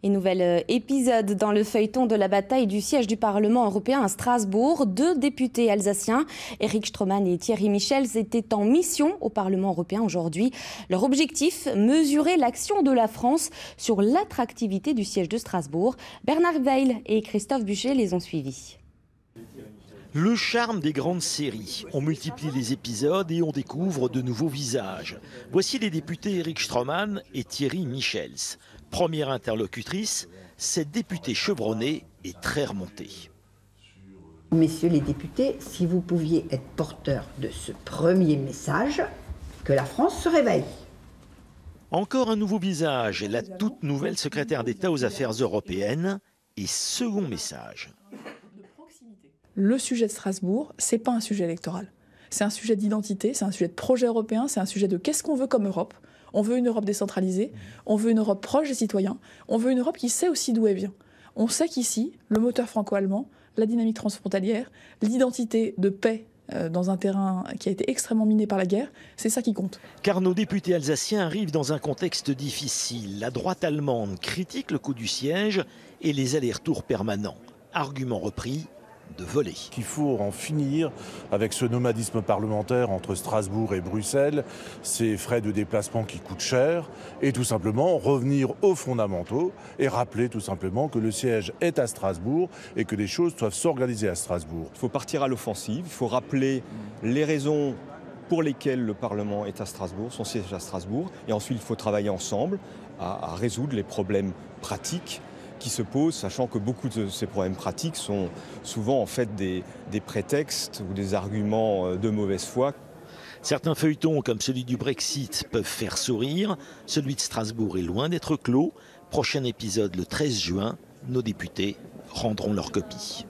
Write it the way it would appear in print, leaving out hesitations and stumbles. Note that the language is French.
Et nouvel épisode dans le feuilleton de la bataille du siège du Parlement européen à Strasbourg. 2 députés alsaciens, Éric Stroman et Thierry Michels, étaient en mission au Parlement européen aujourd'hui. Leur objectif, mesurer l'action de la France sur l'attractivité du siège de Strasbourg. Bernard Weil et Christophe Buchet les ont suivis. Le charme des grandes séries. On multiplie les épisodes et on découvre de nouveaux visages. Voici les députés Éric Stroman et Thierry Michels. Première interlocutrice, cette députée chevronnée est très remontée. Messieurs les députés, si vous pouviez être porteurs de ce premier message, que la France se réveille. Encore un nouveau visage, la toute nouvelle secrétaire d'État aux Affaires européennes. Et second message. Le sujet de Strasbourg, c'est pas un sujet électoral. C'est un sujet d'identité, c'est un sujet de projet européen, c'est un sujet de qu'est-ce qu'on veut comme Europe. On veut une Europe décentralisée, on veut une Europe proche des citoyens, on veut une Europe qui sait aussi d'où elle vient. On sait qu'ici, le moteur franco-allemand, la dynamique transfrontalière, l'identité de paix dans un terrain qui a été extrêmement miné par la guerre, c'est ça qui compte. Car nos députés alsaciens arrivent dans un contexte difficile. La droite allemande critique le coût du siège et les allers-retours permanents. Argument repris, de voler. Il faut en finir avec ce nomadisme parlementaire entre Strasbourg et Bruxelles, ces frais de déplacement qui coûtent cher, et tout simplement revenir aux fondamentaux et rappeler tout simplement que le siège est à Strasbourg et que les choses doivent s'organiser à Strasbourg. Il faut partir à l'offensive, il faut rappeler les raisons pour lesquelles le Parlement est à Strasbourg, son siège est à Strasbourg, et ensuite il faut travailler ensemble à résoudre les problèmes pratiques qui se posent, sachant que beaucoup de ces problèmes pratiques sont souvent en fait des prétextes ou des arguments de mauvaise foi. Certains feuilletons, comme celui du Brexit, peuvent faire sourire. Celui de Strasbourg est loin d'être clos. Prochain épisode le 13 juin. Nos députés rendront leur copie.